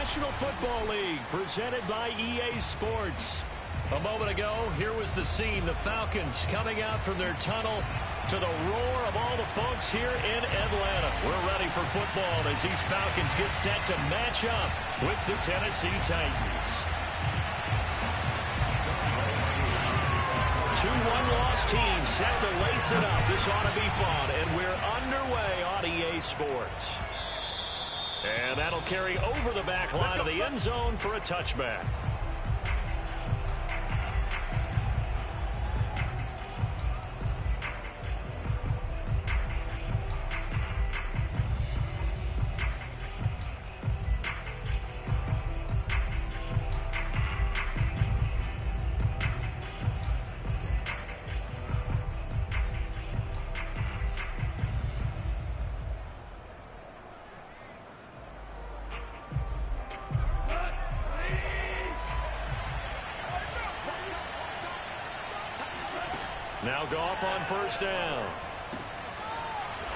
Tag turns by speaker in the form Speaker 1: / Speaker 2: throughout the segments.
Speaker 1: National Football League, presented by EA Sports. A moment ago, here was the scene. The Falcons coming out from their tunnel to the roar of all the folks here in Atlanta. We're ready for football as these Falcons get set to match up with the Tennessee Titans. 2 1-loss teams set to lace it up. This ought to be fun, and we're underway on EA Sports. And that'll carry over the back line of the end zone for a touchback. Now Goff on first down.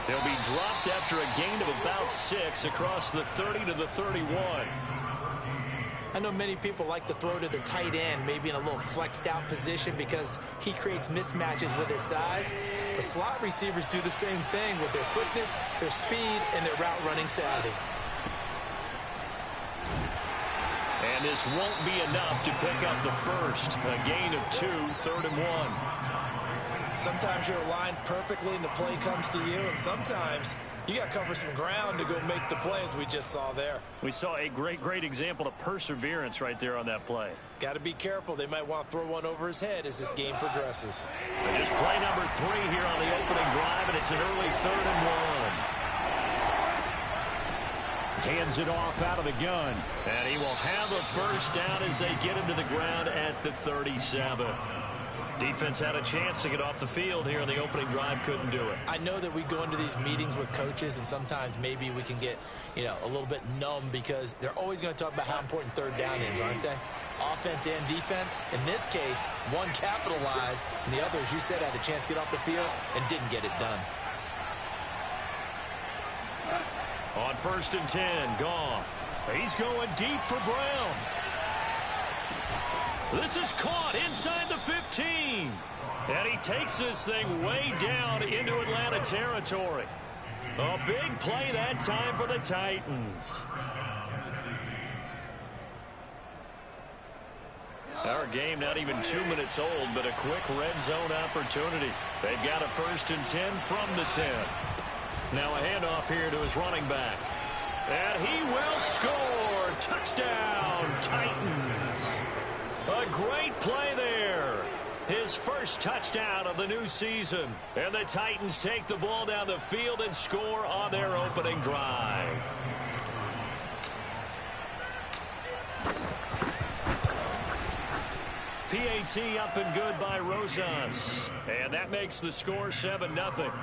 Speaker 1: He'll be dropped after a gain of about 6 across the 30 to the 31.
Speaker 2: I know many people like to throw to the tight end, maybe in a little flexed out position because he creates mismatches with his size. The slot receivers do the same thing with their quickness, their speed, and their route running savvy.
Speaker 1: And this won't be enough to pick up the first. A gain of 2, 3rd and 1.
Speaker 2: Sometimes you're aligned perfectly and the play comes to you, and sometimes you got to cover some ground to go make the play, as we just saw there.
Speaker 1: We saw a great example of perseverance right there on that play.
Speaker 2: Got to be careful. They might want to throw one over his head as this game progresses.
Speaker 1: And just play number 3 here on the opening drive, and it's an early 3rd and 1. Hands it off out of the gun, and he will have a first down as they get him to the ground at the 37. Defense had a chance to get off the field here on the opening drive, couldn't do it.
Speaker 2: I know that we go into these meetings with coaches, and sometimes maybe we can get, a little bit numb because they're always going to talk about how important 3rd down is, aren't they? Offense and defense. In this case, one capitalized, and the other, as you said, had a chance to get off the field and didn't get it done.
Speaker 1: On 1st and 10, Goff. He's going deep for Brown. This is caught inside the 15. And he takes this thing way down into Atlanta territory. A big play that time for the Titans. Our game not even 2 minutes old, but a quick red zone opportunity. They've got a 1st and 10 from the 10. Now a handoff here to his running back. And he will score. Touchdown, Titans. A great play there. His first touchdown of the new season. And the Titans take the ball down the field and score on their opening drive. PAT up and good by Rosas. And that makes the score 7-0.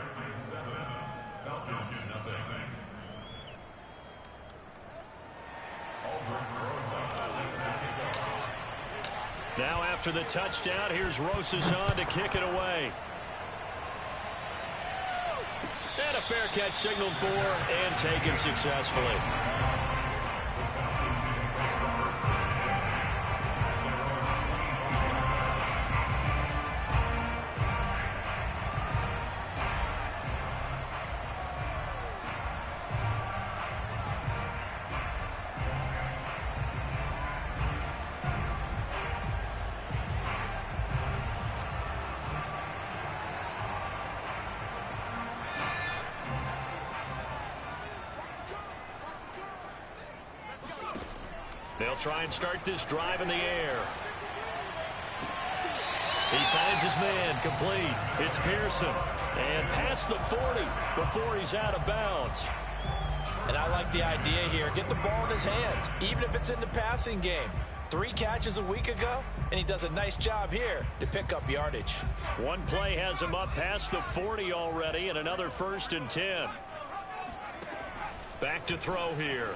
Speaker 1: Now after the touchdown, here's Rosas on to kick it away. And a fair catch signaled for and taken successfully. They'll try and start this drive in the air. He finds his man complete. It's Pearson. And past the 40 before he's out of bounds.
Speaker 2: And I like the idea here. Get the ball in his hands, even if it's in the passing game. 3 catches a week ago, and he does a nice job here to pick up yardage.
Speaker 1: One play has him up past the 40 already, and another 1st and 10. Back to throw here.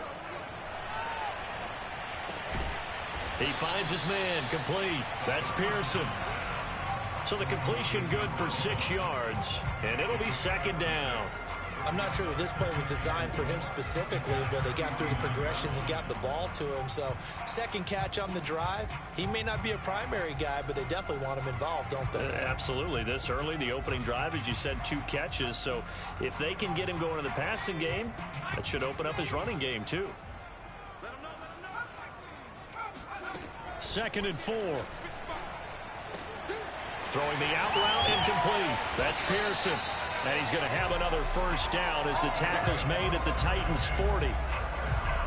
Speaker 1: He finds his man complete. That's Pearson. So the completion good for 6 yards, and it'll be 2nd down.
Speaker 2: I'm not sure that this play was designed for him specifically, but they got through the progressions and got the ball to him. So second catch on the drive. He may not be a primary guy, but they definitely want him involved, don't they?
Speaker 1: Absolutely. This early, the opening drive, as you said, 2 catches. So if they can get him going in the passing game, that should open up his running game too. 2nd and 4. Throwing the out route, incomplete. That's Pearson. And he's going to have another first down as the tackle's made at the Titans' 40.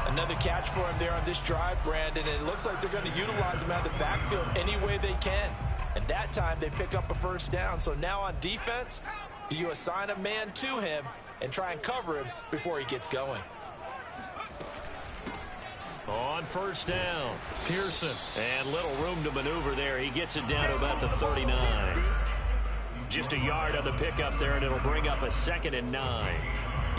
Speaker 2: Another catch for him there on this drive, Brandon, and it looks like they're going to utilize him out of the backfield any way they can. And that time they pick up a first down. So now on defense, do you assign a man to him and try and cover him before he gets going?
Speaker 1: On first down, Pearson. And little room to maneuver there. He gets it down to about the 39. Just a yard on the pickup there, and it'll bring up a 2nd and 9.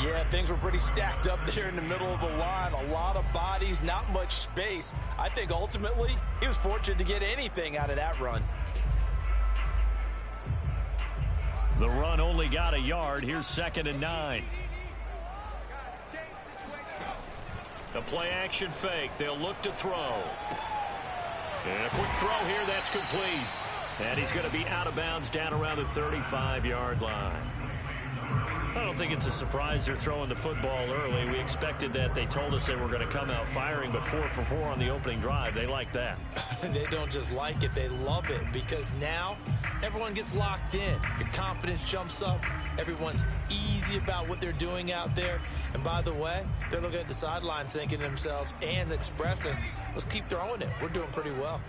Speaker 2: Yeah, things were pretty stacked up there in the middle of the line. A lot of bodies, not much space. I think ultimately he was fortunate to get anything out of that run.
Speaker 1: The run only got a yard. Here's 2nd and 9. The play-action fake. They'll look to throw. And a quick throw here. That's complete. And he's going to be out of bounds down around the 35-yard line. I don't think it's a surprise they're throwing the football early. We expected that. They told us they were going to come out firing, but 4 for 4 on the opening drive. They like that.
Speaker 2: They don't just like it. They love it because now everyone gets locked in. Your confidence jumps up. Everyone's easy about what they're doing out there. And by the way, they're looking at the sideline thinking to themselves and expressing, let's keep throwing it. We're doing pretty well.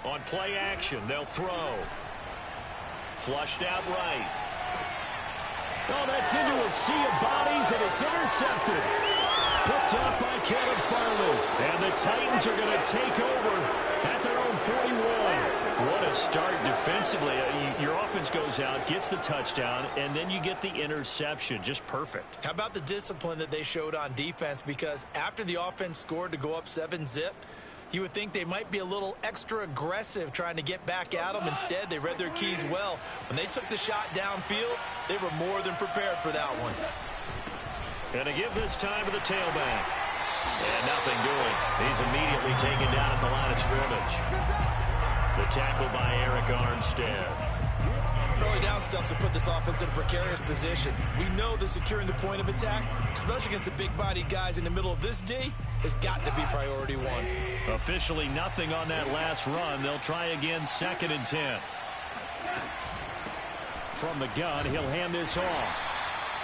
Speaker 1: On play action, they'll throw. Flushed out right. Oh, that's into a sea of bodies, and it's intercepted. Picked up by Kevin Farley. And the Titans are going to take over at their own 41. What a start defensively. Your offense goes out, gets the touchdown, and then you get the interception. Just perfect.
Speaker 2: How about the discipline that they showed on defense? Because after the offense scored to go up 7-zip, you would think they might be a little extra aggressive trying to get back at them. Instead, they read their keys well. When they took the shot downfield, they were more than prepared for that one.
Speaker 1: And to give this time to the tailback. And nothing doing. He's immediately taken down at the line of scrimmage. The tackle by Eric Armstead.
Speaker 2: Early down stuff to put this offense in a precarious position. We know that securing the point of attack, especially against the big-bodied guys in the middle of this D, has got to be priority 1.
Speaker 1: Officially nothing on that last run. They'll try again, 2nd and 10. From the gun, he'll hand this off.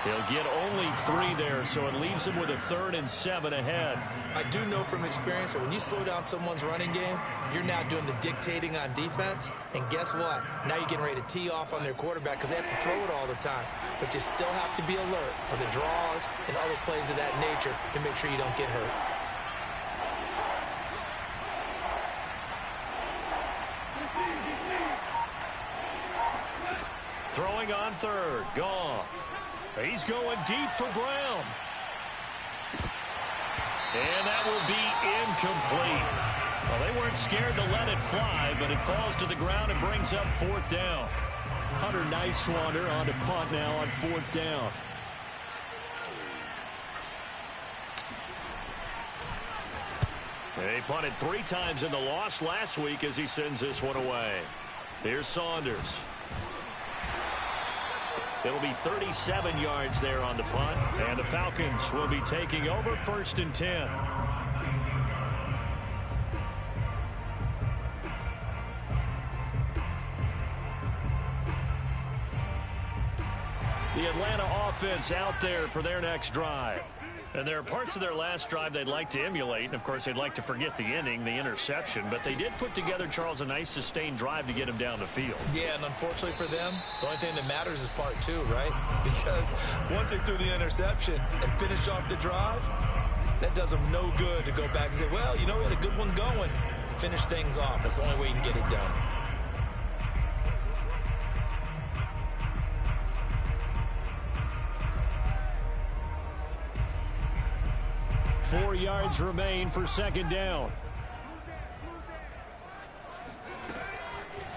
Speaker 1: He'll get only 3 there, so it leaves him with a 3rd and 7 ahead.
Speaker 2: I do know from experience that when you slow down someone's running game, you're now doing the dictating on defense. And guess what? Now you're getting ready to tee off on their quarterback because they have to throw it all the time. But you still have to be alert for the draws and other plays of that nature to make sure you don't get hurt.
Speaker 1: Throwing on 3rd. Goff. He's going deep for Brown. And that will be incomplete. Well, they weren't scared to let it fly, but it falls to the ground and brings up 4th down. Hunter Nicewander on to punt now on 4th down. They punted 3 times in the loss last week as he sends this one away. Here's Saunders. It'll be 37 yards there on the punt, and the Falcons will be taking over 1st and 10. The Atlanta offense out there for their next drive. And there are parts of their last drive they'd like to emulate. And, of course, they'd like to forget the inning, the interception. But they did put together, Charles, a nice sustained drive to get him down the field.
Speaker 2: Yeah, and unfortunately for them, the only thing that matters is part 2, right? Because once they threw the interception and finished off the drive, that does them no good to go back and say, well, you know, we had a good one going. Finish things off. That's the only way you can get it done.
Speaker 1: 4 yards remain for second down.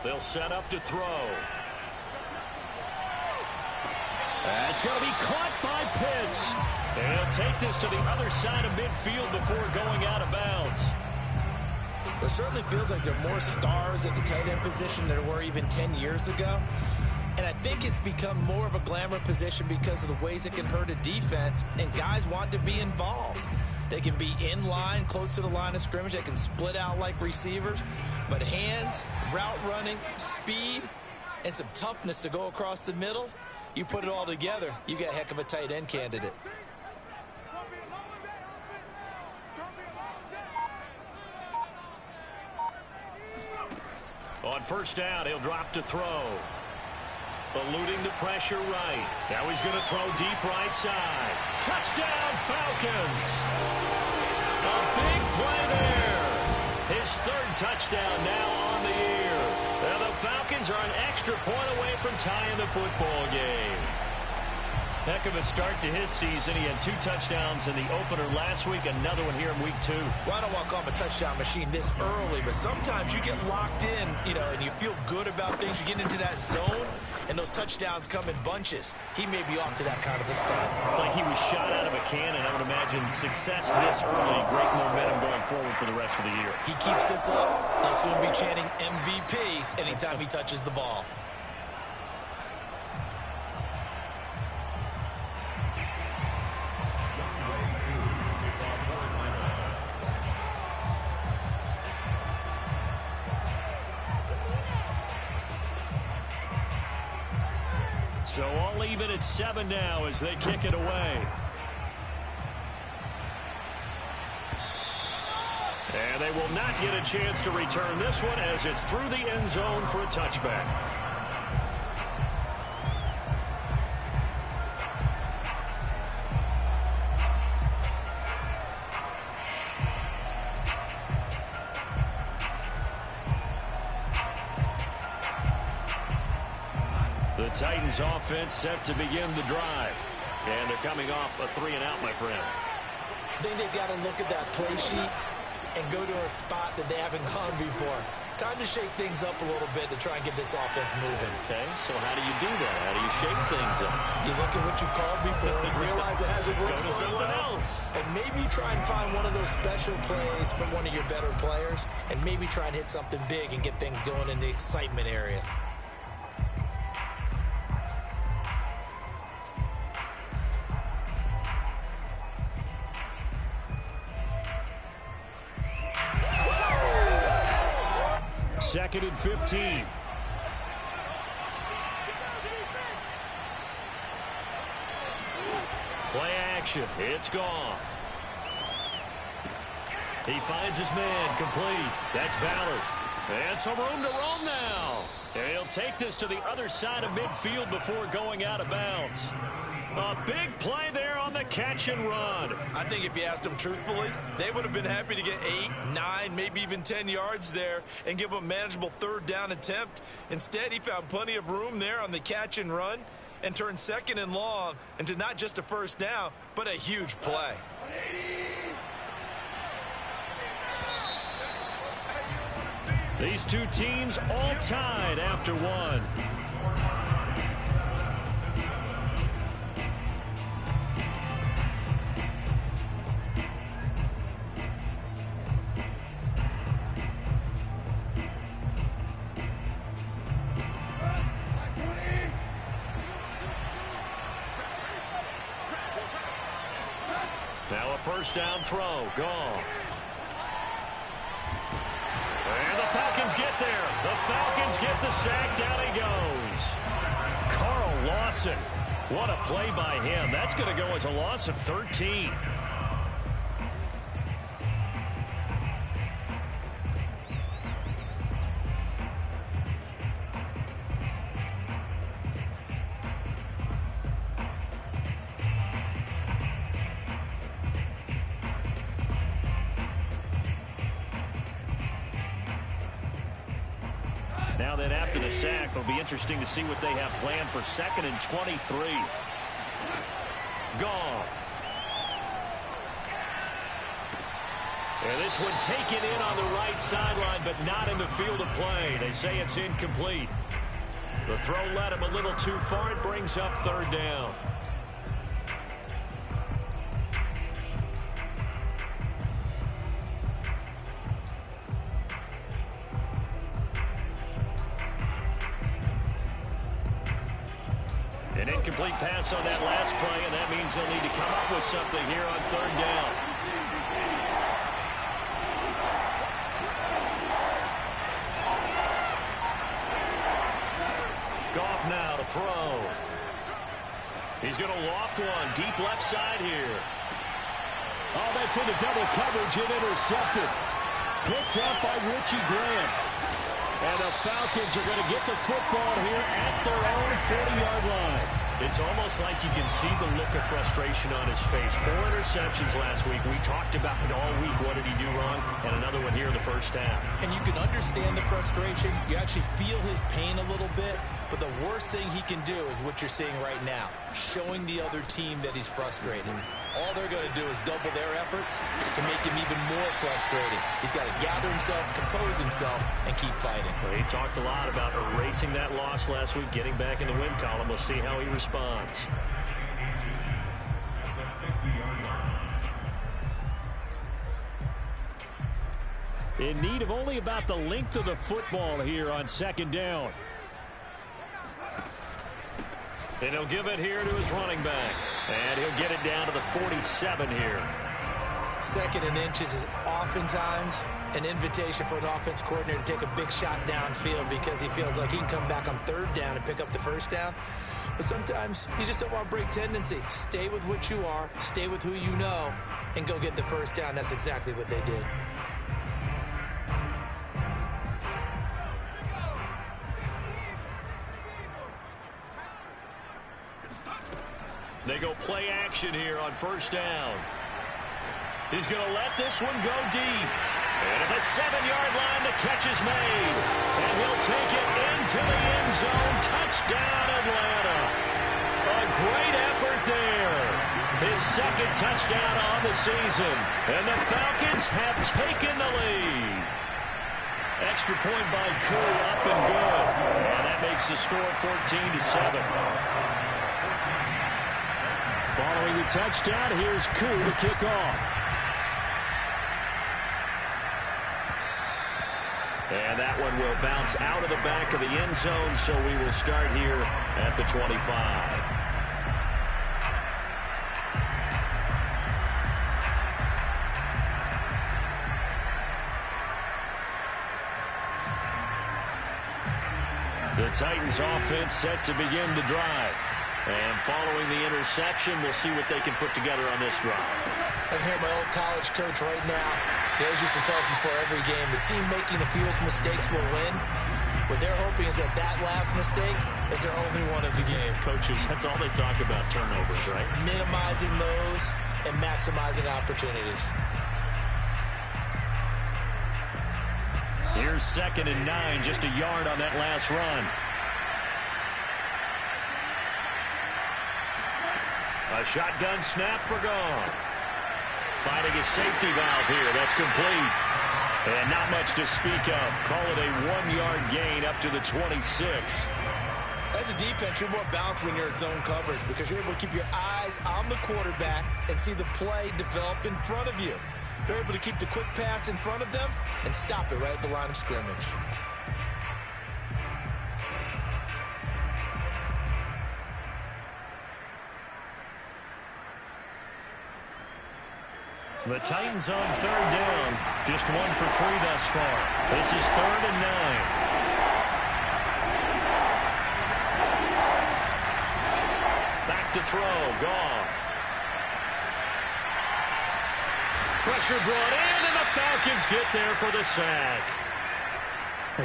Speaker 1: They'll set up to throw. That's going to be caught by Pitts. And he'll take this to the other side of midfield before going out of bounds.
Speaker 2: It certainly feels like there are more stars at the tight end position than there were even 10 years ago. And I think it's become more of a glamour position because of the ways it can hurt a defense, and guys want to be involved. They can be in line, close to the line of scrimmage. They can split out like receivers. But hands, route running, speed, and some toughness to go across the middle, you put it all together, you got a heck of a tight end candidate.
Speaker 1: On first down, he'll drop to throw. Eluding the pressure right. Now he's going to throw deep right side. Touchdown, Falcons! A big play there. His third touchdown now on the year. Now the Falcons are an extra point away from tying the football game. Heck of a start to his season. He had 2 touchdowns in the opener last week, another one here in week 2.
Speaker 2: Well, I don't want to call him a touchdown machine this early, but sometimes you get locked in, and you feel good about things. You get into that zone, and those touchdowns come in bunches. He may be off to that kind of a start.
Speaker 1: It's like he was shot out of a cannon. I would imagine success this early, great momentum going forward for the rest of the year.
Speaker 2: He keeps this up, they'll soon be chanting MVP anytime he touches the ball.
Speaker 1: So all even at 7 now as they kick it away. And they will not get a chance to return this one as it's through the end zone for a touchback. The Titans offense set to begin the drive. And they're coming off a 3-and-out, my friend.
Speaker 2: I think they've got to look at that play sheet and go to a spot that they haven't gone before. Time to shake things up a little bit to try and get this offense moving.
Speaker 1: Okay, so how do you do that? How do you shake things up?
Speaker 2: You look at what you've called before, realize it hasn't worked
Speaker 1: Go to
Speaker 2: so
Speaker 1: something
Speaker 2: well,
Speaker 1: else.
Speaker 2: and maybe try and find one of those special plays from one of your better players, and maybe try and hit something big and get things going in the excitement area.
Speaker 1: Second and 15. Play action. It's Goff. He finds his man complete. That's Ballard. And some room to roam now. And he'll take this to the other side of midfield before going out of bounds. A big play there on the catch and run.
Speaker 2: I think if you asked them truthfully, they would have been happy to get 8, 9, maybe even 10 yards there and give them a manageable third down attempt. Instead, he found plenty of room there on the catch and run and turned second and long into not just a first down, but a huge play.
Speaker 1: These two teams all tied after one. Now a first down throw. Gone. And the Falcons get there. The Falcons get the sack. Down he goes. Carl Lawson. What a play by him. That's going to go as a loss of 13. Now then, after the sack, it'll be interesting to see what they have planned for second and 23. Goff. And this one taken in on the right sideline, but not in the field of play. They say it's incomplete. The throw led him a little too far. It brings up third down. An incomplete pass on that last play, and that means they'll need to come up with something here on third down. Goff now to throw. He's going to loft one deep left side here.
Speaker 3: Oh, that's into double coverage and intercepted. Picked up by Richie Graham. And the Falcons are going to get the football here at their own 40-yard line.
Speaker 1: It's almost like you can see the look of frustration on his face. 4 interceptions last week. We talked about it all week. What did he do wrong? And another one here in the first half.
Speaker 2: And you can understand the frustration. You actually feel his pain a little bit. But the worst thing he can do is what you're seeing right now, showing the other team that he's frustrated. All they're going to do is double their efforts to make him even more frustrated. He's got to gather himself, compose himself, and keep fighting.
Speaker 1: Well, he talked a lot about erasing that loss last week, getting back in the win column. We'll see how he responds.
Speaker 3: In need of only about the length of the football here on second down.
Speaker 1: And he'll give it here to his running back. And he'll get it down to the 47 here.
Speaker 2: Second and inches is oftentimes an invitation for an offense coordinator to take a big shot downfield because he feels like he can come back on third down and pick up the first down. But sometimes you just don't want to break tendency. Stay with what you are, stay with who you know, and go get the first down. That's exactly what they did.
Speaker 1: They go play action here on first down. He's going to let this one go deep. And at the 7-yard line, the catch is made. And he'll take it into the end zone. Touchdown, Atlanta. A great effort there. His second touchdown on the season. And the Falcons have taken the lead. Extra point by Koo, up and good. And that makes the score 14-7.
Speaker 3: Following the touchdown, here's Koo to kick off.
Speaker 1: And that one will bounce out of the back of the end zone, so we will start here at the 25. The Titans offense set to begin the drive. And following the interception, we'll see what they can put together on this drive.
Speaker 2: I can hear my old college coach right now. He always used to tell us before every game, the team making the fewest mistakes will win. What they're hoping is that that last mistake is their only one of the game.
Speaker 1: Coaches, that's all they talk about, turnovers, right?
Speaker 2: Minimizing those and maximizing opportunities.
Speaker 1: Here's 2nd and 9, just a yard on that last run. A shotgun snap for Goff. Finding a safety valve here. That's complete. And not much to speak of. Call it a 1-yard gain up to the 26.
Speaker 2: As a defense, you're more balanced when you're in zone coverage because you're able to keep your eyes on the quarterback and see the play develop in front of you. You're able to keep the quick pass in front of them and stop it right at the line of scrimmage.
Speaker 1: The Titans on third down. Just 1 for 3 thus far. This is 3rd and 9. Back to throw. Goff. Pressure brought in, and the Falcons get there for the sack.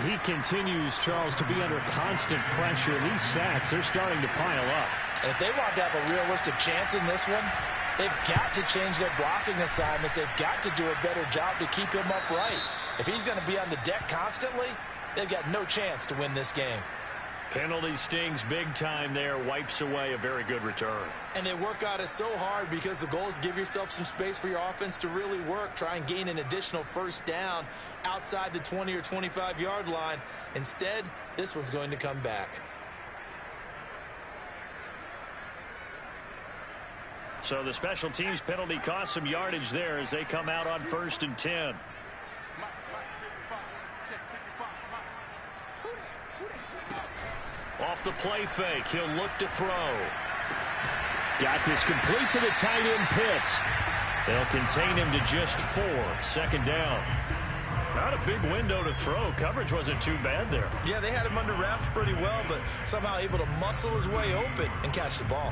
Speaker 3: He continues, Charles, to be under constant pressure. These sacks, they're starting to pile up.
Speaker 4: And if they want to have a realistic chance in this one, they've got to change their blocking assignments. They've got to do a better job to keep him upright. If he's going to be on the deck constantly, they've got no chance to win this game.
Speaker 1: Penalty stings big time there, wipes away a very good return.
Speaker 2: And they work on it so hard because the goal is to give yourself some space for your offense to really work. Try and gain an additional first down outside the 20 or 25-yard line. Instead, this one's going to come back.
Speaker 1: So the special teams penalty cost some yardage there as they come out on 1st and 10. Off the play fake, he'll look to throw.
Speaker 3: Got this complete to the tight end Pitts.
Speaker 1: They'll contain him to just 4. 2nd down. Not a big window to throw. Coverage wasn't too bad there.
Speaker 2: Yeah, they had him under wraps pretty well, but somehow able to muscle his way open and catch the ball.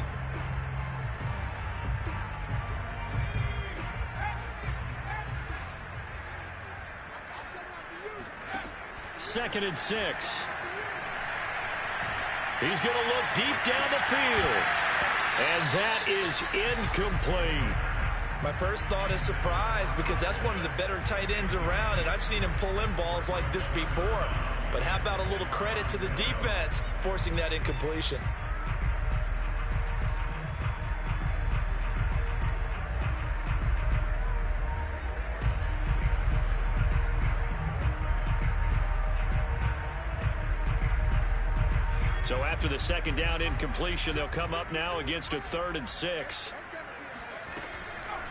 Speaker 1: 2nd and 6. He's going to look deep down the field. And that is incomplete.
Speaker 2: My first thought is surprise because that's one of the better tight ends around, and I've seen him pull in balls like this before. But how about a little credit to the defense forcing that incompletion?
Speaker 1: So after the 2nd down incompletion, they'll come up now against a 3rd and 6.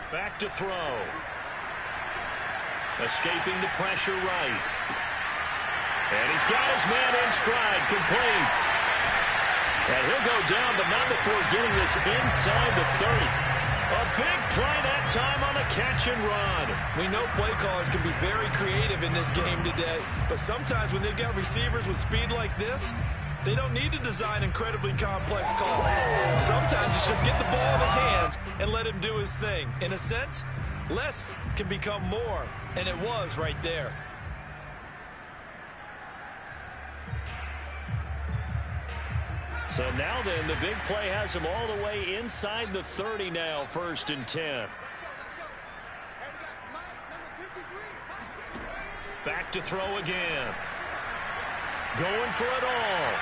Speaker 1: Back to throw. Escaping the pressure right. And he's got his man in stride, complete. And he'll go down, but not before getting this inside the 30. A big play that time on a catch and run.
Speaker 2: We know play callers can be very creative in this game today, but sometimes when they've got receivers with speed like this, they don't need to design incredibly complex calls. Sometimes it's just get the ball in his hands and let him do his thing. In a sense, less can become more, and it was right there.
Speaker 1: So now then, the big play has him all the way inside the 30 now, 1st and 10. Back to throw again. Going for it all.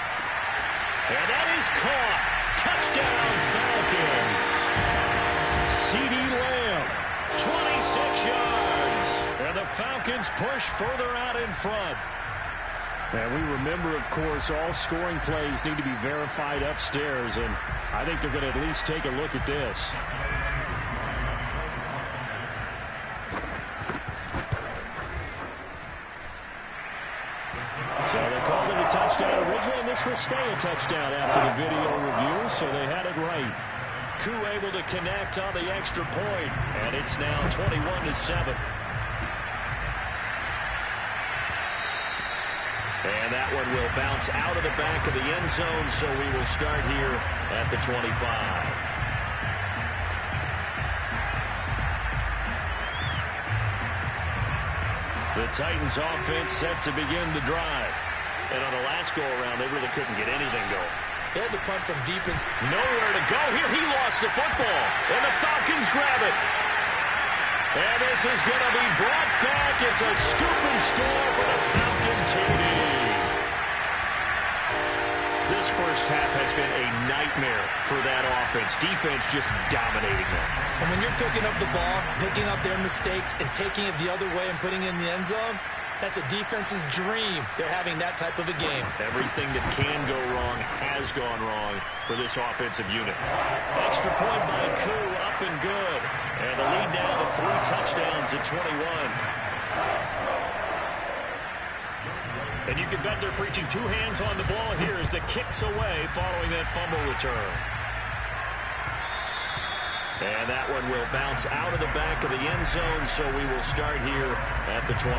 Speaker 1: And that is caught. Touchdown, Falcons.
Speaker 3: CeeDee Lamb.
Speaker 1: 26 yards. And the Falcons push further out in front.
Speaker 3: And we remember, of course, all scoring plays need to be verified upstairs, and I think they're going to at least take a look at this. So they called it a touchdown originally, and this will stay a touchdown after the video review, so they had it right.
Speaker 1: Koo able to connect on the extra point, and it's now 21-7. And that one will bounce out of the back of the end zone, so we will start here at the 25. The Titans offense set to begin the drive. And on the last go-around, they really couldn't get anything going.
Speaker 2: They had to punt from deep and
Speaker 1: nowhere to go here. He lost the football, and the Falcons grab it. And this is going to be brought back. It's a scoop and score for the Falcon TD. This first half has been a nightmare for that offense. Defense just dominating them.
Speaker 2: And when you're picking up the ball, picking up their mistakes, and taking it the other way and putting it in the end zone, that's a defense's dream. They're having that type of a game.
Speaker 1: Everything that can go wrong has gone wrong for this offensive unit. Extra point by Koo, up and good. And the lead now to 3 touchdowns at 21. And you can bet they're preaching 2 hands on the ball here as the kick's away following that fumble return. And that one will bounce out of the back of the end zone, so we will start here at the 25.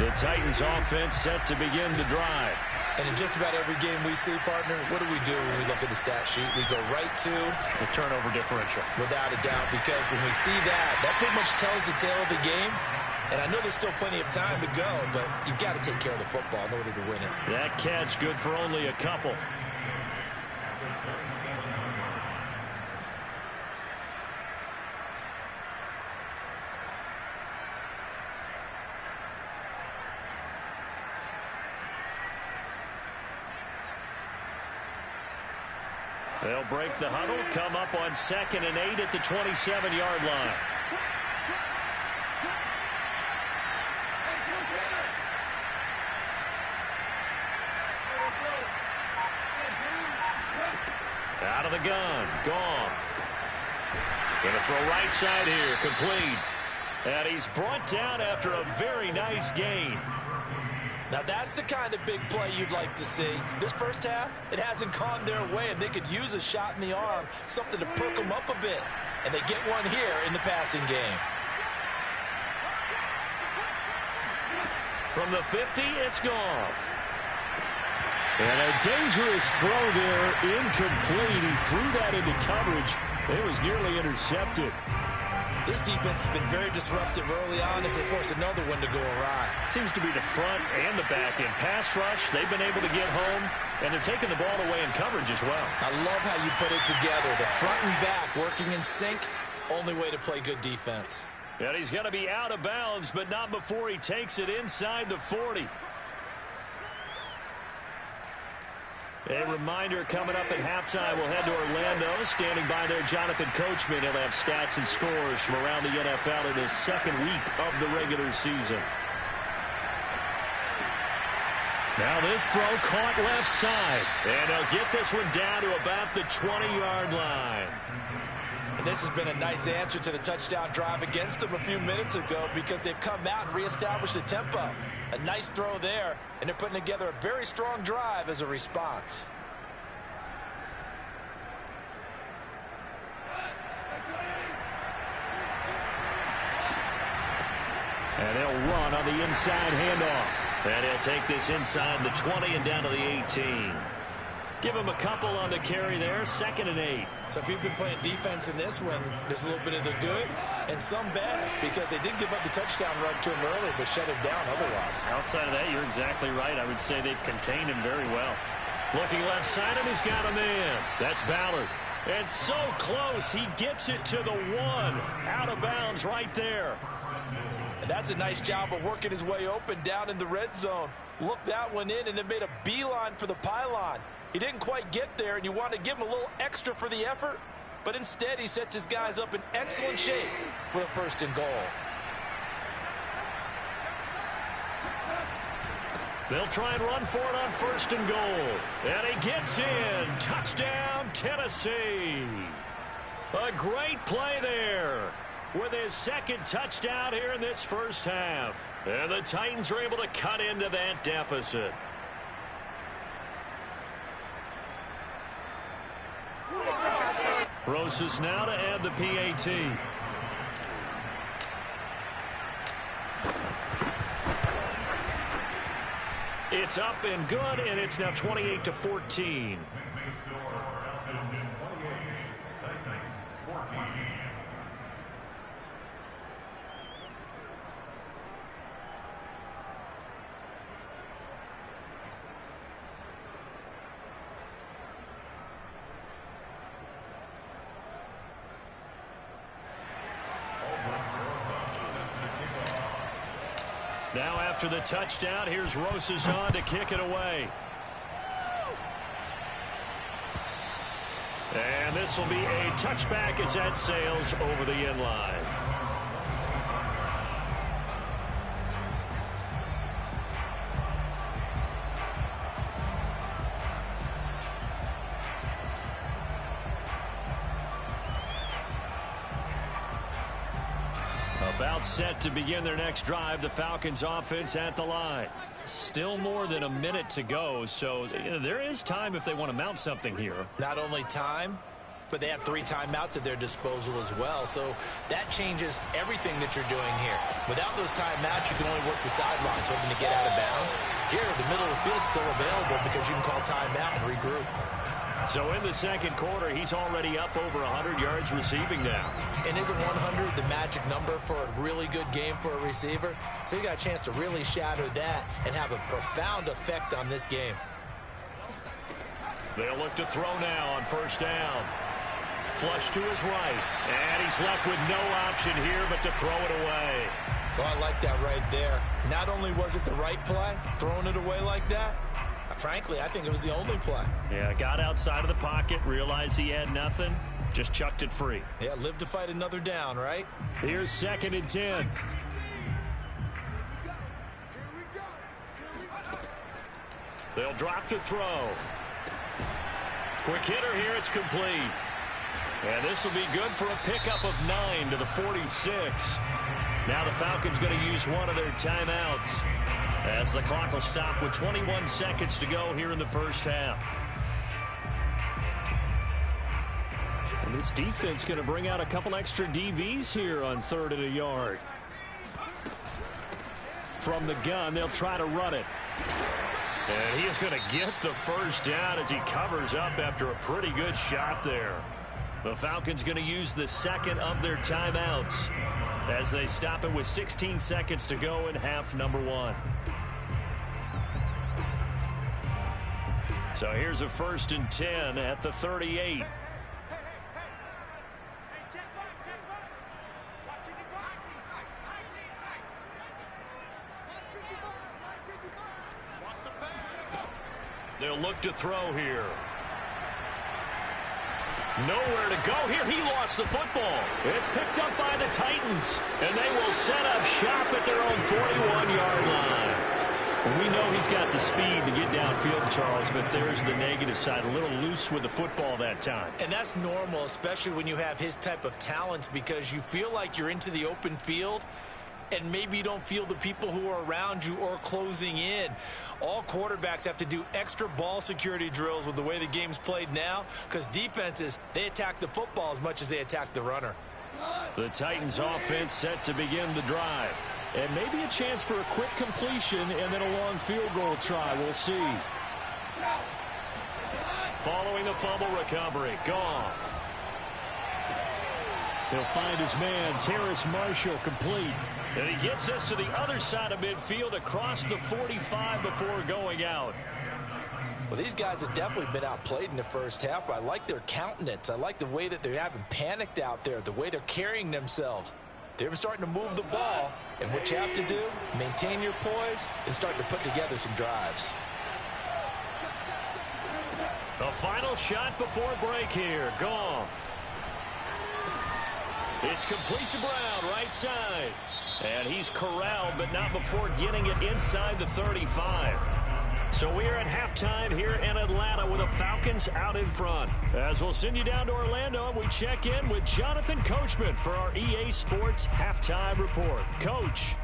Speaker 1: The Titans offense set to begin the drive.
Speaker 2: And in just about every game we see, partner, what do we do when we look at the stat sheet? We go right to
Speaker 1: the turnover differential.
Speaker 2: Without a doubt, because when we see that, that pretty much tells the tale of the game. And I know there's still plenty of time to go, but you've got to take care of the football in order to win it.
Speaker 1: That catch good for only a couple. They'll break the huddle, come up on 2nd and 8 at the 27-yard line. Out of the gun, Goff. Going to throw right side here, complete. And he's brought down after a very nice gain.
Speaker 4: Now that's the kind of big play you'd like to see. This first half, it hasn't gone their way, and they could use a shot in the arm, something to perk them up a bit. And they get one here in the passing game.
Speaker 1: From the 50, it's Goff.
Speaker 3: And a dangerous throw there, incomplete. He threw that into coverage. It was nearly intercepted.
Speaker 2: This defense has been very disruptive early on as they force another one to go awry.
Speaker 1: Seems to be the front and the back end. Pass rush, they've been able to get home, and they're taking the ball away in coverage as well.
Speaker 2: I love how you put it together. The front and back working in sync, only way to play good defense.
Speaker 1: And he's going to be out of bounds, but not before he takes it inside the 40. A reminder, coming up at halftime, we'll head to Orlando. Standing by there, Jonathan Coachman. He'll have stats and scores from around the NFL in his second week of the regular season. Now this throw caught left side. And he'll get this one down to about the 20-yard line.
Speaker 4: And this has been a nice answer to the touchdown drive against them a few minutes ago because they've come out and reestablished the tempo. A nice throw there, and they're putting together a very strong drive as a response.
Speaker 1: And they'll run on the inside handoff. And he'll take this inside the 20 and down to the 18. Give him a couple on the carry there, 2nd and 8.
Speaker 2: So if you've been playing defense in this one, there's a little bit of the good and some bad because they did give up the touchdown run to him early but shut him down otherwise.
Speaker 1: Outside of that, you're exactly right. I would say they've contained him very well. Looking left side, and he's got a man. That's Ballard. And so close, he gets it to the 1. Out of bounds right there.
Speaker 4: And that's a nice job of working his way open down in the red zone. Looked that one in and then made a beeline for the pylon. He didn't quite get there, and you want to give him a little extra for the effort, but instead he sets his guys up in excellent shape for the 1st and goal.
Speaker 1: They'll try and run for it on 1st and goal. And he gets in. Touchdown, Tennessee. A great play there with his 2nd touchdown here in this first half. And the Titans are able to cut into that deficit. Rosas now to add the PAT. It's up and good, and it's now 28-14. Now after the touchdown, here's Rosas on to kick it away. And this will be a touchback as that sails over the end line. About set to begin their next drive, the Falcons offense at the line. Still more than a minute to go, so there is time if they want to mount something here.
Speaker 2: Not only time, but they have 3 timeouts at their disposal as well, so that changes everything that you're doing here. Without those timeouts, you can only work the sidelines hoping to get out of bounds. Here, the middle of the field is still available because you can call timeout and regroup.
Speaker 1: So in the second quarter, he's already up over 100 yards receiving now.
Speaker 2: And isn't 100 the magic number for a really good game for a receiver? So he got a chance to really shatter that and have a profound effect on this game.
Speaker 1: They'll look to throw now on first down. Flush to his right. And he's left with no option here but to throw it away.
Speaker 2: Oh, I like that right there. Not only was it the right play, throwing it away like that, frankly, I think it was the only play.
Speaker 1: Yeah, got outside of the pocket, realized he had nothing, just chucked it free.
Speaker 2: Yeah, live to fight another down, right?
Speaker 3: Here's 2nd and 10.
Speaker 1: They'll drop to throw. Quick hitter here, it's complete. And this will be good for a pickup of 9 to the 46. Now the Falcons going to use one of their timeouts as the clock will stop with 21 seconds to go here in the first half.
Speaker 3: And this defense going to bring out a couple extra DBs here on 3rd and a yard. From the gun, they'll try to run it.
Speaker 1: And he is going to get the first down as he covers up after a pretty good shot there. The Falcons going to use the second of their timeouts as they stop it with 16 seconds to go in half number 1. So here's a 1st and 10 at the 38. They'll look to throw here. Nowhere to go here. He lost the football. It's picked up by the Titans. And they will set up shop at their own 41-yard line. And we know he's got the speed to get downfield, Charles, but there's the negative side. A little loose with the football that time.
Speaker 2: And that's normal, especially when you have his type of talents, because you feel like you're into the open field and maybe you don't feel the people who are around you or closing in. All quarterbacks have to do extra ball security drills with the way the game's played now, because defenses, they attack the football as much as they attack the runner.
Speaker 3: The Titans offense set to begin the drive. And maybe a chance for a quick completion and then a long field goal try. We'll see.
Speaker 1: Following the fumble recovery, Goff.
Speaker 3: He'll find his man, Terrace Marshall, complete.
Speaker 1: And he gets us to the other side of midfield across the 45 before going out.
Speaker 4: Well, these guys have definitely been outplayed in the first half. I like their countenance. I like the way that they haven't panicked out there, the way they're carrying themselves. They're starting to move the ball, and what you have to do, maintain your poise and start to put together some drives.
Speaker 1: The final shot before break here, Goff. It's complete to Brown, right side. And he's corralled, but not before getting it inside the 35. So we're at halftime here in Atlanta with the Falcons out in front. As we'll send you down to Orlando, and we check in with Jonathan Coachman for our EA Sports Halftime Report. Coach.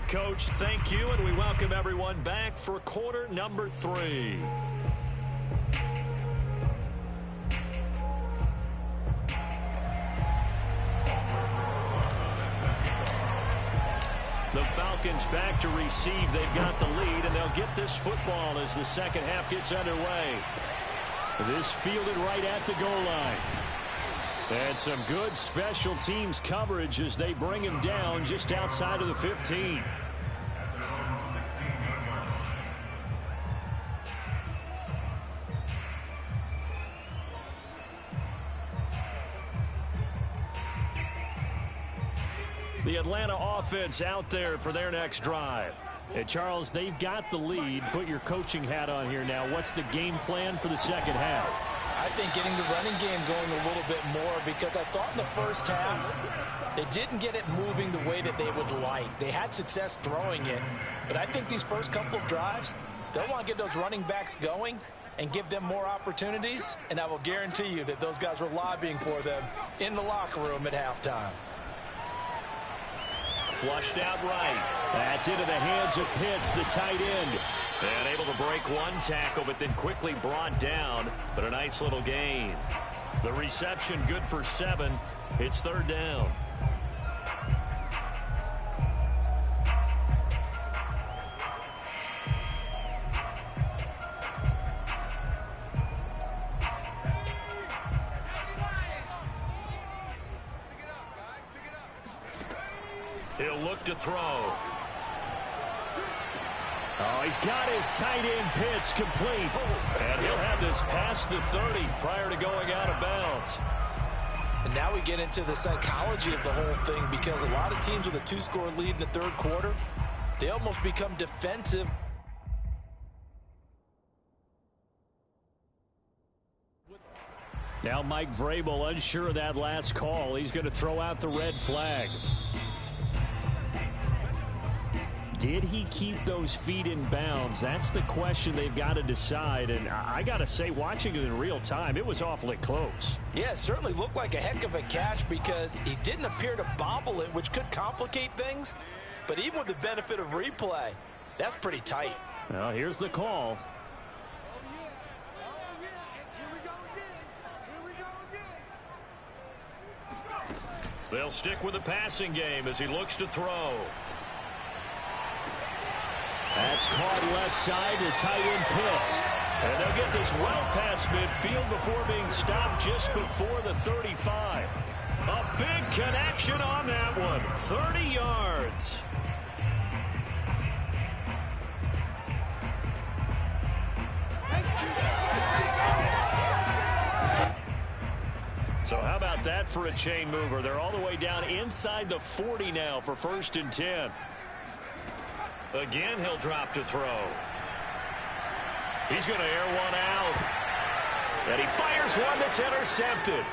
Speaker 1: Coach, thank you, and we welcome everyone back for quarter number 3. The Falcons back to receive. They've got the lead, and they'll get this football as the second half gets underway. This fielded right at the goal line. And some good special teams coverage as they bring him down just outside of the 15. The Atlanta offense out there for their next drive. And Charles, they've got the lead. Put your coaching hat on here now. What's the game plan for the second half?
Speaker 4: I think getting the running game going a little bit more, because I thought in the first half they didn't get it moving the way that they would like. They had success throwing it, but I think these first couple of drives, they'll want to get those running backs going and give them more opportunities, and I will guarantee you that those guys were lobbying for them in the locker room at halftime.
Speaker 1: Flushed out right. That's into the hands of Pitts, the tight end. And able to break one tackle, but then quickly brought down. But a nice little gain. The reception good for 7. It's third down. He'll look to throw.
Speaker 3: Oh, he's got his tight end pitch complete.
Speaker 1: And he'll have this past the 30 prior to going out of bounds.
Speaker 4: And now we get into the psychology of the whole thing, because a lot of teams with a 2-score lead in the third quarter, they almost become defensive.
Speaker 3: Now Mike Vrabel unsure of that last call. He's going to throw out the red flag. Did he keep those feet in bounds? That's the question they've got to decide. And I got to say, watching it in real time, it was awfully close.
Speaker 4: Yeah, it certainly looked like a heck of a catch, because he didn't appear to bobble it, which could complicate things. But even with the benefit of replay, that's pretty tight.
Speaker 3: Well, here's the call.
Speaker 1: They'll stick with the passing game as he looks to throw.
Speaker 3: That's caught left side to tight end Pitts.
Speaker 1: And they'll get this well past midfield before being stopped just before the 35. A big connection on that one. 30 yards. So how about that for a chain mover? They're all the way down inside the 40 now for 1st and 10. Again, he'll drop to throw. He's going to air one out. And he fires one that's intercepted.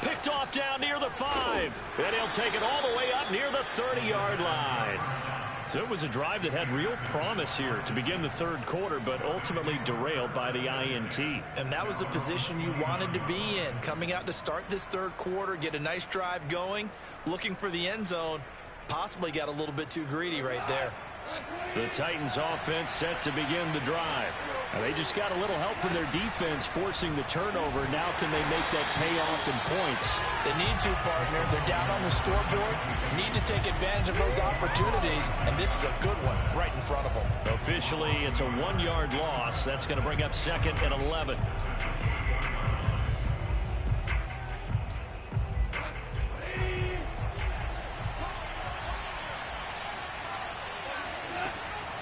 Speaker 1: Picked off down near the 5. And he'll take it all the way up near the 30-yard line. So it was a drive that had real promise here to begin the third quarter, but ultimately derailed by the INT.
Speaker 4: And that was the position you wanted to be in, coming out to start this third quarter, get a nice drive going, looking for the end zone. Possibly got a little bit too greedy right there.
Speaker 1: The Titans offense set to begin the drive.
Speaker 3: Now they just got a little help from their defense forcing the turnover. Now can they make that pay off in points?
Speaker 4: They need to, partner. They're down on the scoreboard. Need to take advantage of those opportunities, and this is a good one right in front of them.
Speaker 1: Officially, it's a 1-yard loss. That's going to bring up 2nd and 11.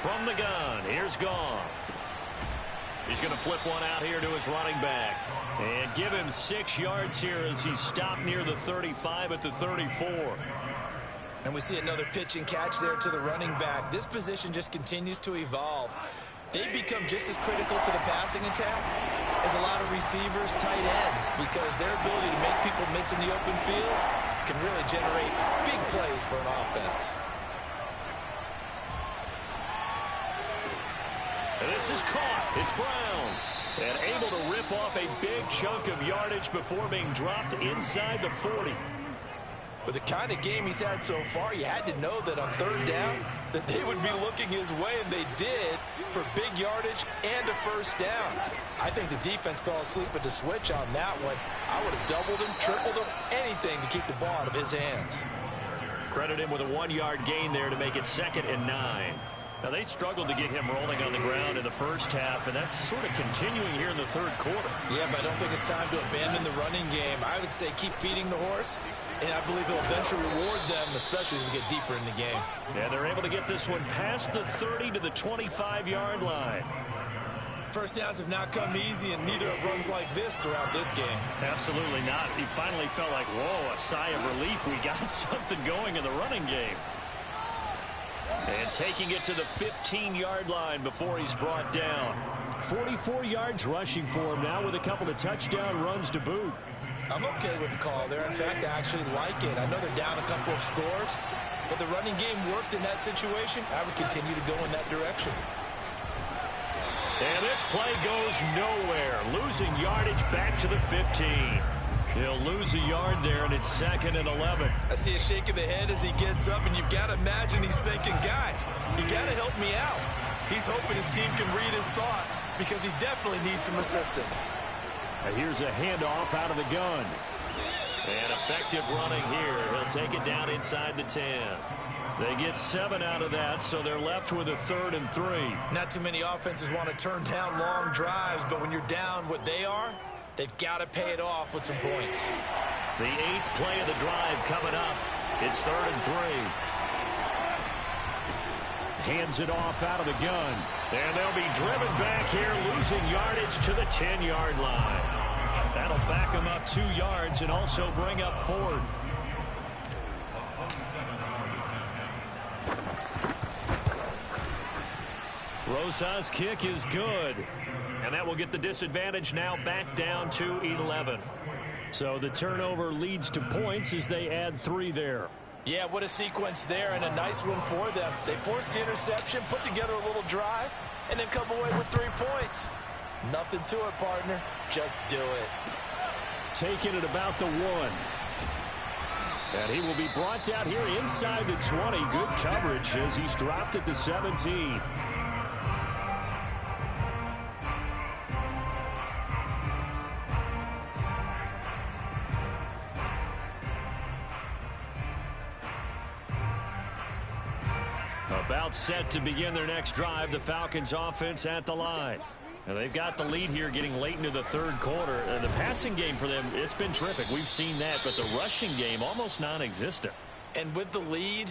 Speaker 1: From the gun, here's Goff. He's going to flip one out here to his running back. And give him 6 yards here as he's stopped near the 35 at the 34.
Speaker 4: And we see another pitch and catch there to the running back. This position just continues to evolve. They become just as critical to the passing attack as a lot of receivers, tight ends, because their ability to make people miss in the open field can really generate big plays for an offense.
Speaker 1: And this is caught. It's Brown. And able to rip off a big chunk of yardage before being dropped inside the 40.
Speaker 4: With the kind of game he's had so far, you had to know that on third down that they would be looking his way, and they did, for big yardage and a first down. I think the defense fell asleep at the switch on that one. I would have doubled him, tripled him, anything to keep the ball out of his hands.
Speaker 1: Credit him with a 1-yard gain there to make it 2nd and 9. Now, they struggled to get him rolling on the ground in the first half, and that's sort of continuing here in the third quarter.
Speaker 4: Yeah, but I don't think it's time to abandon the running game. I would say keep feeding the horse, and I believe he'll eventually reward them, especially as we get deeper in the game.
Speaker 1: Yeah, they're able to get this one past the 30 to the 25-yard line.
Speaker 4: First downs have not come easy, and neither have runs like this throughout this game.
Speaker 1: Absolutely not. He finally felt like, whoa, a sigh of relief. We got something going in the running game. And taking it to the 15-yard line before he's brought down.
Speaker 3: 44 yards rushing for him now with a couple of touchdown runs to boot.
Speaker 4: I'm okay with the call there. In fact, I actually like it. I know they're down a couple of scores, but the running game worked in that situation. I would continue to go in that direction.
Speaker 1: And this play goes nowhere. Losing yardage back to the 15. He'll lose a yard there, and it's 2nd and 11.
Speaker 4: I see a shake of the head as he gets up, and you've got to imagine he's thinking, guys, you got to help me out. He's hoping his team can read his thoughts because he definitely needs some assistance.
Speaker 3: Now here's a handoff out of the gun.
Speaker 1: And effective running here. He'll take it down inside the 10. They get 7 out of that, so they're left with a 3rd and 3.
Speaker 4: Not too many offenses want to turn down long drives, but when you're down what they are, they've got to pay it off with some points.
Speaker 1: The 8th play of the drive coming up. It's 3rd and 3.
Speaker 3: hands it off out of the gun.
Speaker 1: And they'll be driven back here, losing yardage to the 10-yard line. That'll back them up 2 yards and also bring up 4th. Rosa's kick is good. And that will get the disadvantage now back down to 11. So the turnover leads to points as they add 3 there.
Speaker 4: Yeah, what a sequence there, and a nice one for them. They forced the interception, put together a little drive, and then come away with 3 points. Nothing to it, partner. Just do it.
Speaker 3: Taking it about the 1. And he will be brought down here inside the 20. Good coverage as he's dropped at the 17. About set to begin their next drive, the Falcons offense at the line. Now they've got the lead here getting late into the 3rd quarter. The passing game for them, it's been terrific. We've seen that, but the rushing game almost non-existent.
Speaker 2: And with the lead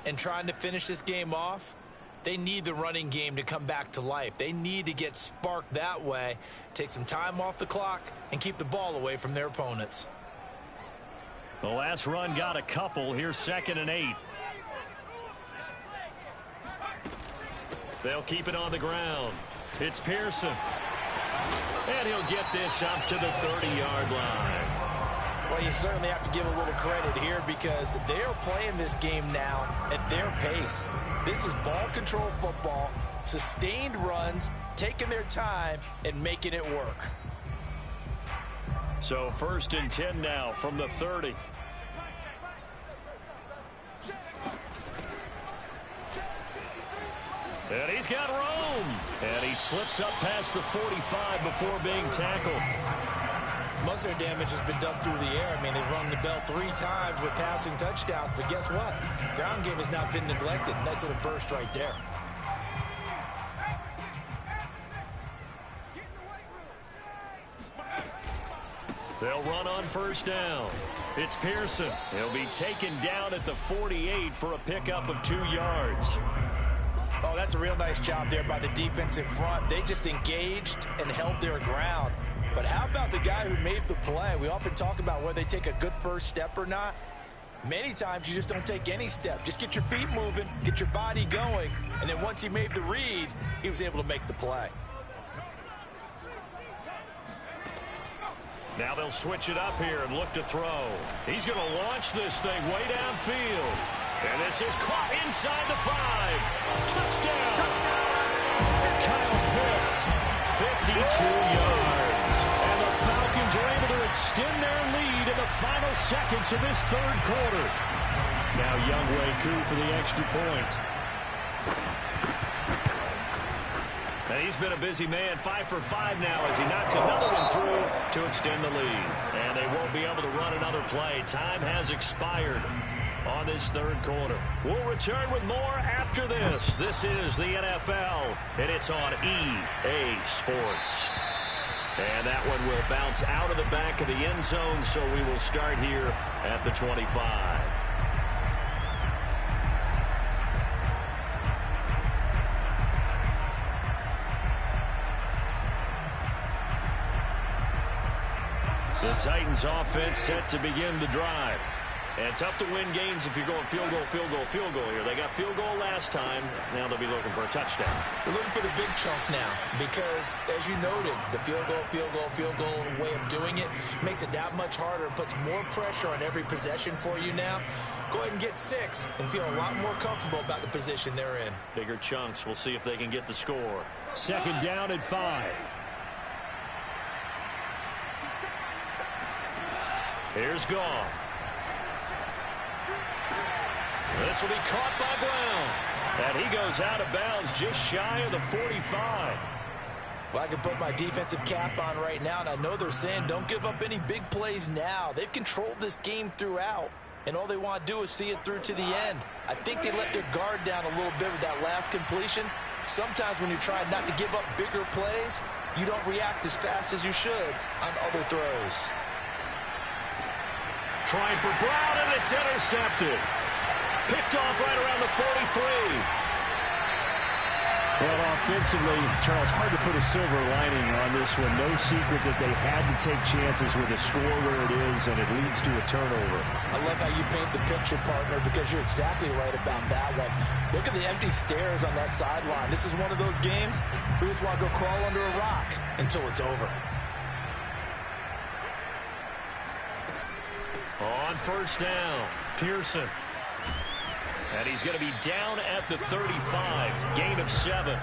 Speaker 2: and trying to finish this game off, they need the running game to come back to life. They need to get sparked that way, take some time off the clock, and keep the ball away from their opponents.
Speaker 1: The last run got a couple. Here's 2nd and 8. They'll keep it on the ground. It's Pearson. And he'll get this up to the 30-yard line.
Speaker 4: Well, you certainly have to give a little credit here because they are playing this game now at their pace. This is ball control football, sustained runs, taking their time, and making it work.
Speaker 1: So 1st and 10 now from the 30. And he's got room. And he slips up past the 45 before being tackled.
Speaker 2: Most of their damage has been done through the air. I mean, they've rung the bell 3 times with passing touchdowns. But guess what? Ground game has not been neglected. Nice little burst right there.
Speaker 1: They'll run on 1st down. It's Pearson. He'll be taken down at the 48 for a pickup of 2 yards.
Speaker 4: Oh, that's a real nice job there by the defensive front. They just engaged and held their ground. But how about the guy who made the play? We often talk about whether they take a good first step or not. Many times you just don't take any step. Just get your feet moving, get your body going, and then once he made the read, he was able to make the play.
Speaker 1: Now they'll switch it up here and look to throw. He's going to launch this thing way downfield. And this is caught inside the 5. Touchdown! Kyle Pitts, 52 yards. And the Falcons are able to extend their lead in the final seconds of this 3rd quarter. Now Younghoe Koo for the extra point. And he's been a busy man, 5 for 5 now as he knocks another one through to extend the lead. And they won't be able to run another play. Time has expired on this 3rd quarter. We'll return with more after this. This is the NFL, and it's on EA Sports. And that one will bounce out of the back of the end zone, so we will start here at the 25. The Titans offense set to begin the drive. And tough to win games if you're going field goal, field goal, field goal here. They got field goal last time. Now they'll be looking for a touchdown.
Speaker 2: They're looking for the big chunk now because, as you noted, the field goal way of doing it makes it that much harder and puts more pressure on every possession for you now. Go ahead and get 6 and feel a lot more comfortable about the position they're in.
Speaker 1: Bigger chunks. We'll see if they can get the score.
Speaker 3: 2nd down at 5.
Speaker 1: Here's Goff. This will be caught by Brown. And he goes out of bounds just shy of the 45.
Speaker 4: Well, I can put my defensive cap on right now, and I know they're saying don't give up any big plays now. They've controlled this game throughout, and all they want to do is see it through to the end. I think they let their guard down a little bit with that last completion. Sometimes when you're trying not to give up bigger plays, you don't react as fast as you should on other throws.
Speaker 1: Trying for Brown, and it's intercepted. Picked off right around the 43.
Speaker 3: Well, offensively, Charles, hard to put a silver lining on this one. No secret that they had to take chances with a score where it is, and it leads to a turnover.
Speaker 4: I love how you paint the picture, partner, because you're exactly right about that one. Look at the empty stares on that sideline. This is one of those games where you just want to go crawl under a rock until it's over.
Speaker 1: On first down, Pearson. And he's going to be down at the 35, gain of 7.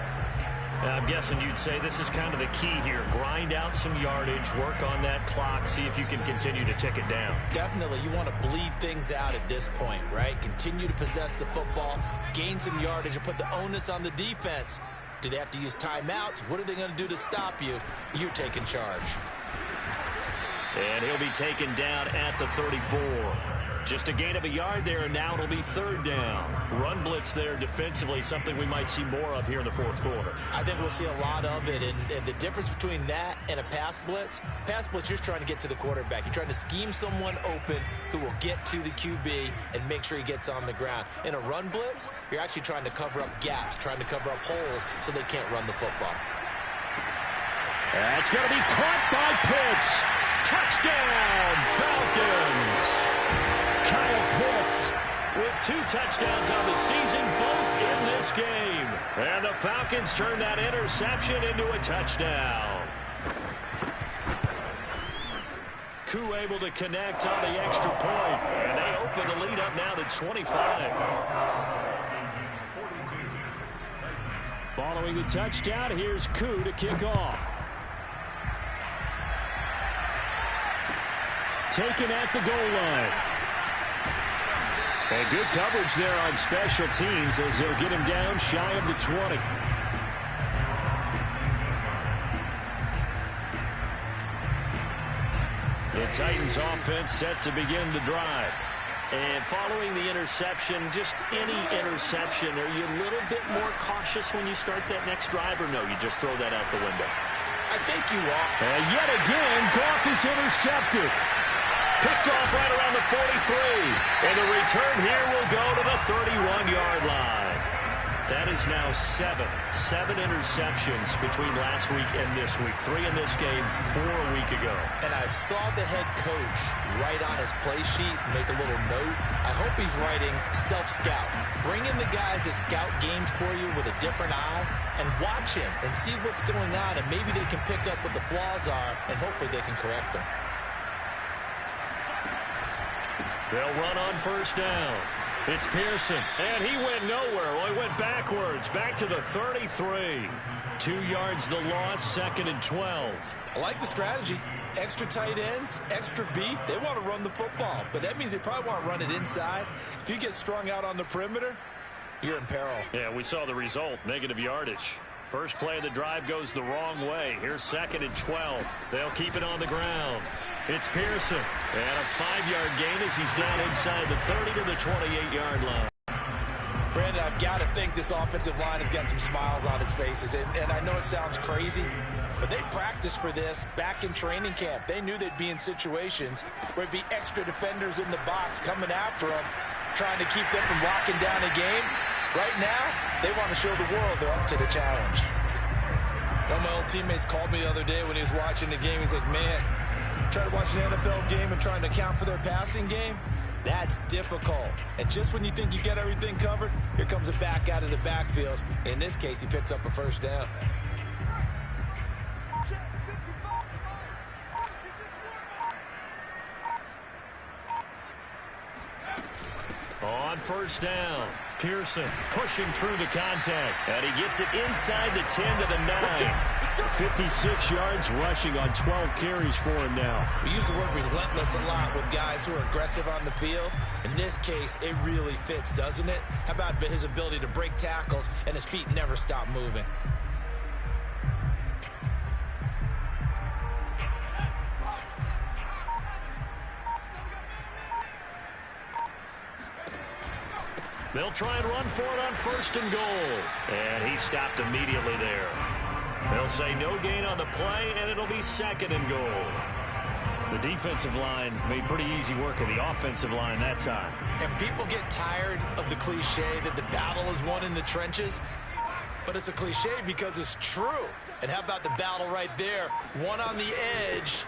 Speaker 1: I'm guessing you'd say this is kind of the key here. Grind out some yardage, work on that clock, see if you can continue to tick it down.
Speaker 2: Definitely, you want to bleed things out at this point, right? Continue to possess the football, gain some yardage, and put the onus on the defense. Do they have to use timeouts? What are they going to do to stop you? You're taking charge.
Speaker 1: And he'll be taken down at the 34. Just a gain of a yard there, and now it'll be third down. Run blitz there defensively, something we might see more of here in the fourth quarter.
Speaker 2: I think we'll see a lot of it, and the difference between that and a pass blitz, you're just trying to get to the quarterback. You're trying to scheme someone open who will get to the QB and make sure he gets on the ground. In a run blitz, you're actually trying to cover up gaps, trying to cover up holes so they can't run the football.
Speaker 3: That's going to be caught by Pitts.
Speaker 1: Touchdown, Falcons! Kyle Pitts with 2 touchdowns on the season, both in this game. And the Falcons turn that interception into a touchdown. Koo able to connect on the extra point, and they open the lead up now to 25.
Speaker 3: Following the touchdown, here's Koo to kick off. Taken at the goal line. And good coverage there on special teams as he'll get him down shy of the 20.
Speaker 1: The Titans offense set to begin the drive. And following the interception, just any interception, are you a little bit more cautious when you start that next drive, or no, you just throw that out the window?
Speaker 2: I think you are.
Speaker 3: And yet again, Goff is intercepted.
Speaker 1: Picked off right around the 43. And the return here will go to the 31-yard line. That is now 7 interceptions between last week and this week. 3 in this game, 4 a week ago.
Speaker 2: And I saw the head coach write on his play sheet, make a little note. I hope he's writing self-scout. Bring in the guys that scout games for you with a different eye and watch him and see what's going on, and maybe they can pick up what the flaws are, and hopefully they can correct them.
Speaker 1: They'll run on first down. It's Pearson, and he went nowhere. Well, he went backwards, back to the 33. 2 yards the loss, 2nd and 12.
Speaker 2: I like the strategy. Extra tight ends, extra beef. They want to run the football, but that means they probably want to run it inside. If you get strung out on the perimeter, you're in peril.
Speaker 1: Yeah, we saw the result, negative yardage. First play of the drive goes the wrong way. Here's 2nd and 12. They'll keep it on the ground. It's Pearson, and a 5-yard gain as he's down inside the 30 to the 28-yard line.
Speaker 4: Brandon, I've got to think this offensive line has got some smiles on its faces. And I know it sounds crazy, but they practiced for this back in training camp. They knew they'd be in situations where it'd be extra defenders in the box coming after them, trying to keep them from locking down a game. Right now, they want to show the world they're up to the challenge.
Speaker 2: One of my old teammates called me the other day when he was watching the game. He's like, man, trying to watch an NFL game and trying to account for their passing game, that's difficult. And just when you think you get everything covered, here comes a back out of the backfield. In this case, he picks up a first down.
Speaker 1: On first down, Pearson pushing through the contact, and he gets it inside the 10 to the 9.
Speaker 3: 56 yards rushing on 12 carries for him now.
Speaker 2: We use the word relentless a lot with guys who are aggressive on the field. In this case, it really fits, doesn't it? How about his ability to break tackles and his feet never stop moving?
Speaker 1: They'll try and run for it on 1st and goal. And he stopped immediately there. They'll say no gain on the play, and it'll be 2nd and goal. The defensive line made pretty easy work of the offensive line that time.
Speaker 2: And people get tired of the cliche that the battle is won in the trenches. but it's a cliche because it's true. And how about the battle right there? One on the edge,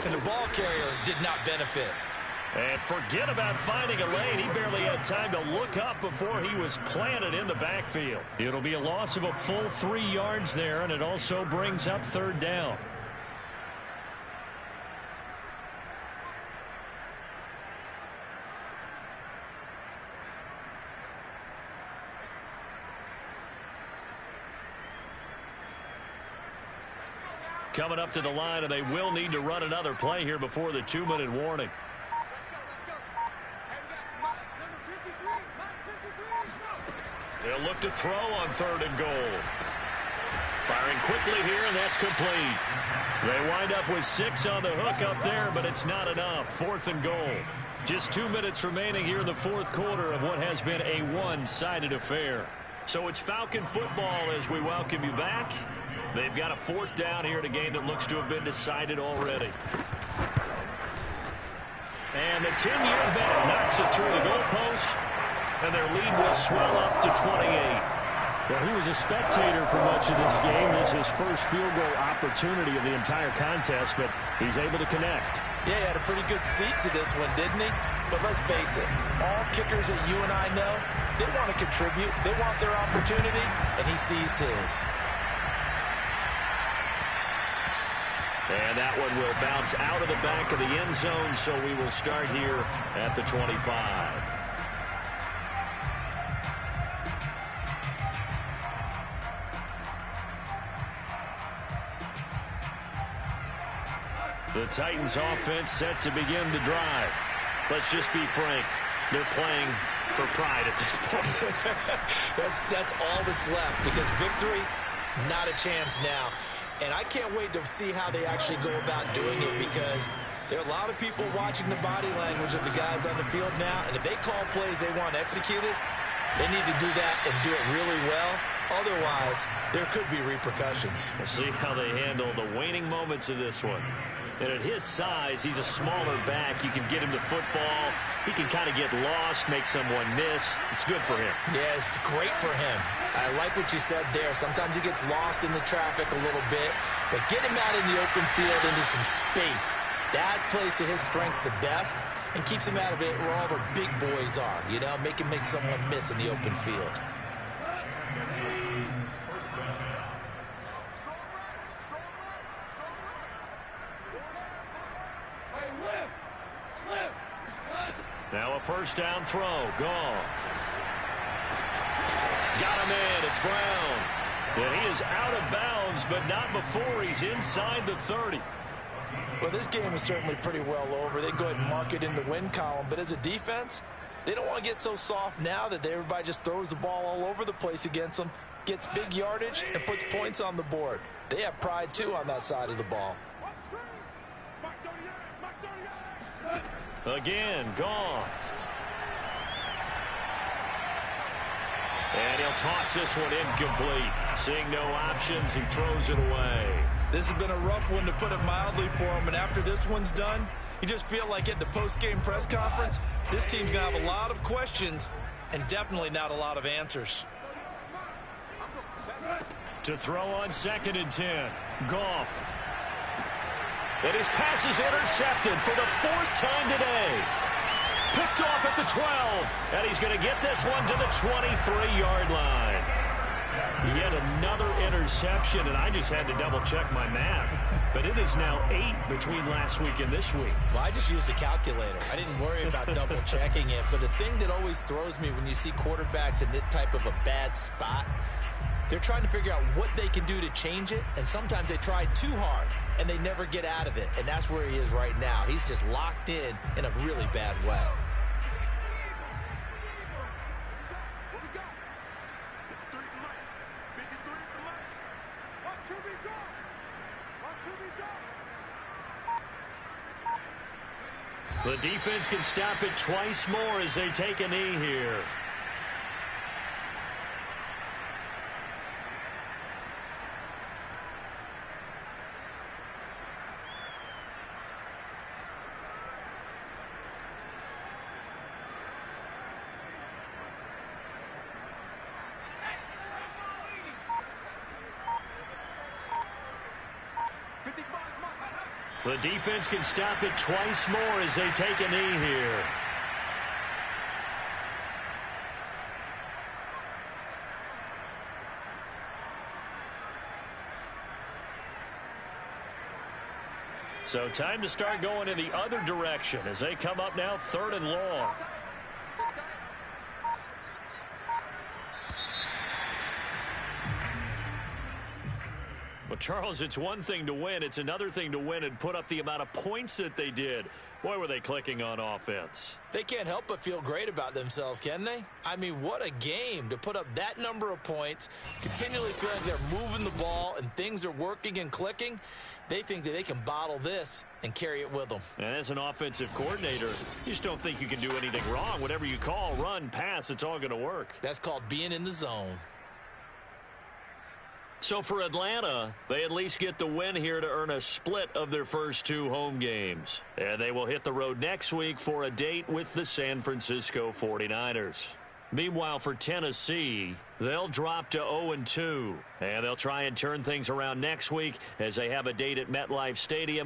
Speaker 2: and the ball carrier did not benefit.
Speaker 1: And forget about finding a lane. He barely had time to look up before he was planted in the backfield. It'll be a loss of a full 3 yards there, and it also brings up 3rd down. Coming up to the line, and they will need to run another play here before the 2-minute warning.
Speaker 5: Let's go. Hey, we got number 53. Mike 53.
Speaker 1: They'll look to throw on 3rd and goal. Firing quickly here, and that's complete. They wind up with 6 on the hook up there, but it's not enough. 4th and goal. Just 2 minutes remaining here in the 4th quarter of what has been a one-sided affair. So it's Falcon football as we welcome you back. They've got a 4th down here in a game that looks to have been decided already. And the 10-year vet knocks it through the goalpost, and their lead will swell up to 28.
Speaker 3: Well, he was a spectator for much of this game. This is his first field goal opportunity of the entire contest, but he's able to connect.
Speaker 2: Yeah, he had a pretty good seat to this one, didn't he? But let's face it, all kickers that you and I know, they want to contribute. They want their opportunity, and he seized his.
Speaker 1: And that one will bounce out of the back of the end zone, so we will start here at the 25. The Titans offense set to begin the drive. Let's just be frank. They're playing for pride at this point.
Speaker 2: That's all that's left, because victory, not a chance now. And I can't wait to see how they actually go about doing it, because there are a lot of people watching the body language of the guys on the field now, and if they call plays they want executed, they need to do that and do it really well. Otherwise, there could be repercussions.
Speaker 1: We'll see how they handle the waning moments of this one. And at his size, he's a smaller back. You can get him to football. He can kind of get lost, make someone miss. It's good for him.
Speaker 2: Yeah, it's great for him. I like what you said there. Sometimes he gets lost in the traffic a little bit, but get him out in the open field into some space. That plays to his strengths the best and keeps him out of it where all the big boys are. You know, make him make someone miss in the open field.
Speaker 1: Now a 1st down throw. Gone. Got him in. It's Brown. And he is out of bounds, but not before he's inside the 30.
Speaker 4: Well, this game is certainly pretty well over. They can go ahead and mark it in the win column. But as a defense, they don't want to get so soft now that everybody just throws the ball all over the place against them, gets big yardage, and puts points on the board. They have pride, too, on that side of the ball.
Speaker 1: Again, Goff. And he'll toss this one incomplete. Seeing no options, he throws it away.
Speaker 4: This has been a rough one, to put it mildly, for him. And after this one's done, you just feel like at the post-game press conference, this team's going to have a lot of questions and definitely not a lot of answers.
Speaker 1: To throw on 2nd and 10. Goff. And his pass is intercepted for the 4th time today. Picked off at the 12. And he's going to get this one to the 23-yard line. Yet another interception, and I just had to double-check my math. But it is now 8 between last week and this week.
Speaker 2: Well, I just used a calculator. I didn't worry about double-checking it. But the thing that always throws me when you see quarterbacks in this type of a bad spot, they're trying to figure out what they can do to change it, and sometimes they try too hard, and they never get out of it, and that's where he is right now. He's just locked in a really bad way.
Speaker 1: The defense can stop it twice more as they take a knee here. The defense can stop it twice more as they take a knee here. So time to start going in the other direction as they come up now 3rd and long. Well, Charles, it's one thing to win. It's another thing to win and put up the amount of points that they did. Boy, were they clicking on offense.
Speaker 2: They can't help but feel great about themselves, can they? I mean, what a game to put up that number of points, continually feeling they're moving the ball and things are working and clicking. They think that they can bottle this and carry it with them.
Speaker 1: And as an offensive coordinator, you just don't think you can do anything wrong. Whatever you call, run, pass, it's all going to work.
Speaker 2: That's called being in the zone.
Speaker 1: So for Atlanta, they at least get the win here to earn a split of their first 2 home games. And they will hit the road next week for a date with the San Francisco 49ers. Meanwhile, for Tennessee, they'll drop to 0-2. And they'll try and turn things around next week as they have a date at MetLife Stadium